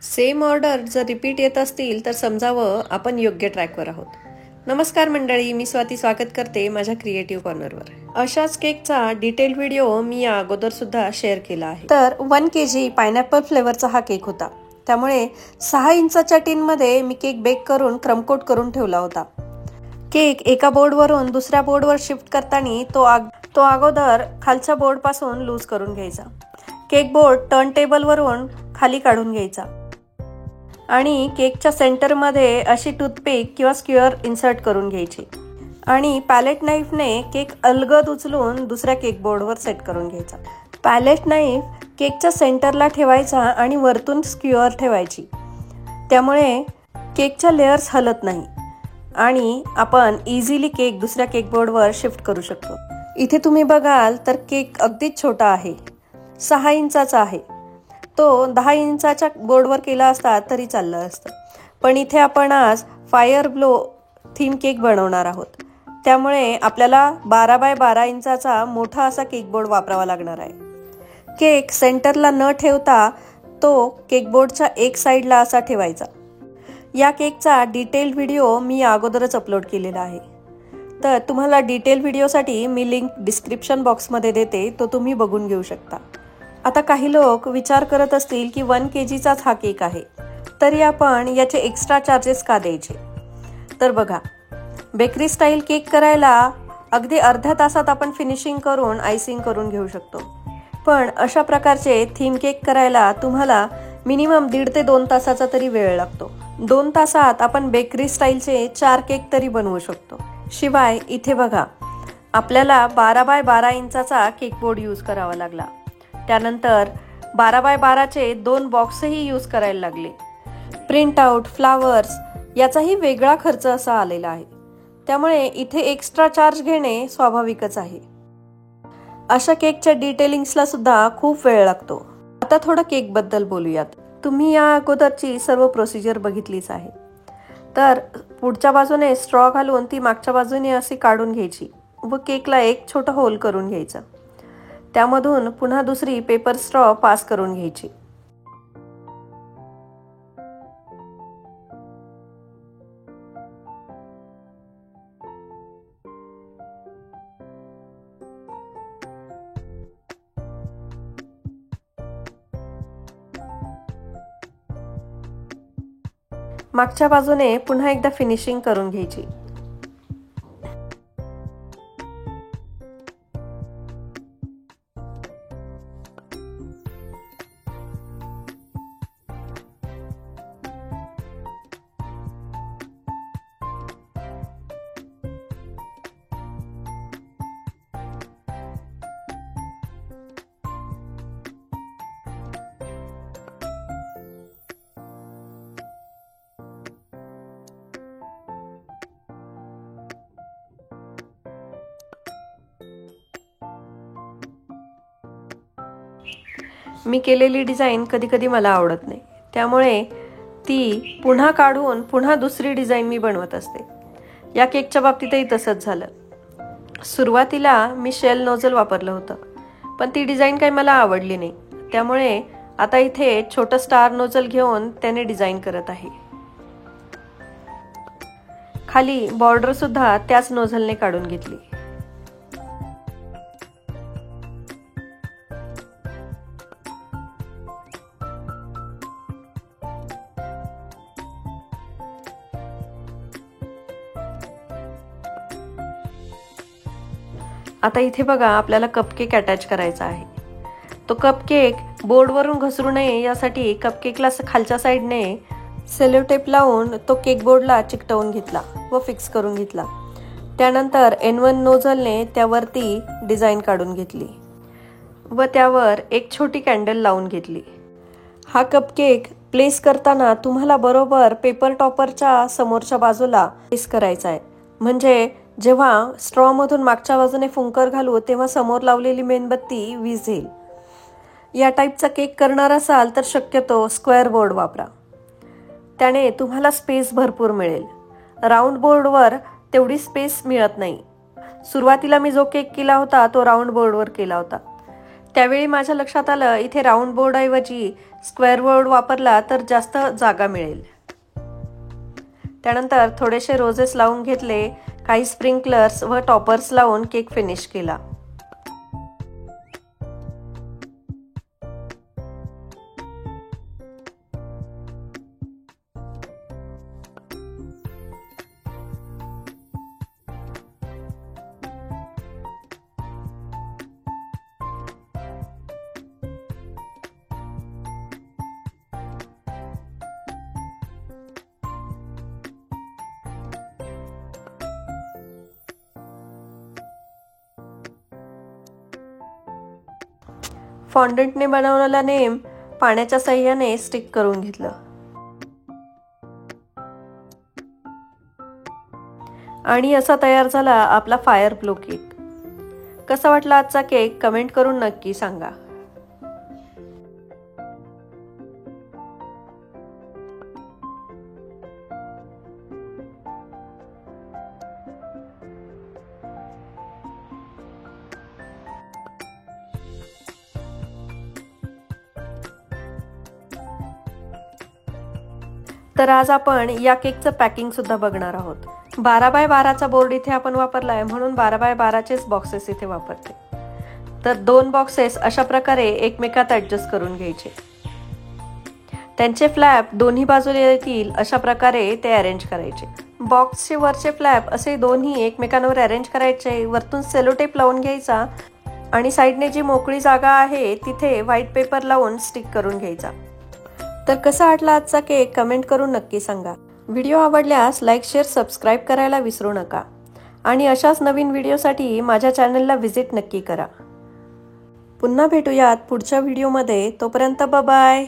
Same order जर repeat येत असतील तर समजावं आपण योग्य ट्रॅकवर आहोत. नमस्कार मंडळी, मी स्वाती स्वागत करते माझ्या क्रिएटिव्ह कॉर्नरवर. अशाच केकचा डिटेल व्हिडिओ मी या अगोदर सुद्धा शेअर केला आहे. तर 1 kg पायनॅपल फ्लेवरचा हा केक होता. त्यामुळे 6 इंचाच्या टीनमध्ये मी केक बेक करून क्रमकोट करून ठेवला होता. केक एका बोर्डवरून दुसऱ्या बोर्डवर शिफ्ट करताना तो अगोदर खालच्या बोर्डपासून लूज करून घ्यायचा. केक बोर्ड टर्न टेबलवरून खाली काढून घ्यायचा आणि केकच्या सेंटरमध्ये अशी टूथपिक किंवा स्क्वेअर इन्सर्ट करून घ्यायची आणि पॅलेट नाईफने केक अलगद उचलून दुसऱ्या केक बोर्डवर सेट करून घ्यायचा. पॅलेट नाईफ केकच्या सेंटरला ठेवायचा आणि वरतून स्क्वेअर ठेवायची. त्यामुळे केकच्या लेयर्स हलत नाही आणि आपण इझिली केक दुसऱ्या केक बोर्डवर शिफ्ट करू शकतो. इथे तुम्ही बघाल तर केक अगदीच छोटा आहे, 6 इंचाचा आहे. तो 10 इंचाच्या बोर्डवर केला असता तरी चाललं असतं. पण इथे आपण आज फायर ब्लो थीम केक बनवणार आहोत. त्यामुळे आपल्याला 12 बाय 12 इंचाचा मोठा असा केक बोर्ड वापरावा लागणार आहे. केक सेंटरला न ठेवता तो केक बोर्डच्या एक साईडला असा ठेवायचा. या केकचा डिटेल व्हिडिओ मी अगोदरच अपलोड केलेला आहे. तर तुम्हाला डिटेल व्हिडिओसाठी मी लिंक डिस्क्रिप्शन बॉक्समध्ये देते, तो तुम्ही बघून घेऊ शकता. आता काही लोक विचार करत असतील की 1 kgचाच हा केक आहे, तरी आपण याचे एक्स्ट्रा चार्जेस का द्यायचे? तर बघा, बेकरी स्टाईल केक करायला अगदी अर्ध्या तासात आपण फिनिशिंग करून आयसिंग करून घेऊ शकतो. पण अशा प्रकारचे थीम केक करायला तुम्हाला मिनिमम 1.5 ते 2 तासाचा तरी वेळ लागतो. 2 तासात आपण बेकरी स्टाईलचे 4 केक तरी बनवू शकतो. शिवाय इथे बघा, आपल्याला 12 बाय 12 इंचाचा केक बोर्ड यूज करावा लागला. त्यानंतर 12 बाय 12चे 2 बॉक्सही यूज करायला लागले. प्रिंट आउट, फ्लावर्स याचाही वेगळा खर्च असा आलेला आहे. त्यामुळे इथे एक्स्ट्रा चार्ज घेणे स्वाभाविकच आहे. अशा केकच्या डिटेलिंग्सला सुद्धा खूप वेळ लागतो. आता थोडं केकबद्दल बोलूयात. तुम्ही या अगोदरची सर्व प्रोसिजर बघितलीच आहे. तर पुढच्या बाजूने स्ट्रॉ घालून ती मागच्या बाजूने अशी काढून घ्यायची व केकला एक छोटा होल करून घ्यायचा. त्यामधून पुन्हा दुसरी पेपर स्ट्रॉ पास करून घ्यायची. मागच्या बाजूने पुन्हा एकदा फिनिशिंग करून घ्यायची. मी केलेली डिझाईन कधी कधी मला आवडत नाही, त्यामुळे ती पुन्हा काढून पुन्हा दुसरी डिझाईन मी बनवत असते. या केकच्या बाबतीतही तसंच झालं. सुरुवातीला मी शेल नोझल वापरलं होतं, पण ती डिझाईन काही मला आवडली नाही. त्यामुळे आता इथे छोटं स्टार नोझल घेऊन त्याने डिझाईन करत आहे. खाली बॉर्डर सुद्धा त्याच नोझलने काढून घेतली. आता इथे बघा, आपल्याला कपकेक अटॅच करायचा आहे. तो कपकेक बोर्डवरून घसरू नये यासाठी कपकेकला खालच्या साईडने सेलो टेप लावून तो केक बोर्डला चिकटवून घेतला व फिक्स करून घेतला. त्यानंतर N1 नोझलने त्यावरती डिझाईन काढून घेतली व त्यावर एक छोटी कॅन्डल लावून घेतली. हा कपकेक प्लेस करताना तुम्हाला बरोबर पेपर टॉपरच्या समोरच्या बाजूला प्लेस करायचा आहे. म्हणजे जेव्हा स्ट्रॉमधून मागच्या बाजूने फुंकर घालू तेव्हा समोर लावलेली मेणबत्ती विझेल. या टाईपचा केक करणार असाल तर शक्यतो स्क्वेअर बोर्ड वापरा. त्याने तुम्हाला स्पेस भरपूर मिळेल. राऊंड बोर्डवर तेवढी स्पेस मिळत नाही. सुरुवातीला मी जो केक केला होता तो राऊंड बोर्डवर केला होता. त्यावेळी माझ्या लक्षात आलं इथे राऊंड बोर्डऐवजी स्क्वेअर बोर्ड वापरला तर जास्त जागा मिळेल. त्यानंतर थोडेसे रोजेस लावून घेतले, काही स्प्रिंकलर्स व टॉपर्स लावून केक फिनिश केला. फॉन्डंटने बनवलेला नेम पाण्याच्या साह्याने स्टिक करून घेतलं. आणि असा तयार झाला आपला फायर ब्लो केक. कसा वाटला आजचा केक कमेंट करून नक्की सांगा. तर आज आपण या केकचं पॅकिंग सुद्धा बघणार आहोत. 12x12चा बोर्ड इथे आपण वापरलाय म्हणून 12x12चेच बॉक्सेस इथे वापरते. तर 2 बॉक्सेस अशा प्रकारे एकमेकात ऍडजस्ट करून घ्यायचे. त्यांचे फ्लॅप दोन्ही बाजूला येतील अशा प्रकारे ते अरेंज करायचे. बॉक्सचे वरचे फ्लॅप असे दोन्ही एकमेकांवर अरेंज करायचे. वरतून सेलोटेप लावून घ्यायचा आणि साईडने जी मोकळी जागा आहे तिथे व्हाईट पेपर लावून स्टिक करून घ्यायचा. तर कसा वाटला आजचा केक कमेंट करून नक्की सांगा. व्हिडिओ आवडल्यास लाईक, शेअर, सबस्क्राईब करायला विसरू नका. आणि अशाच नवीन व्हिडिओसाठी माझ्या चॅनलला व्हिजिट नक्की करा. पुन्हा भेटूयात पुढच्या व्हिडिओमध्ये. तोपर्यंत बाय.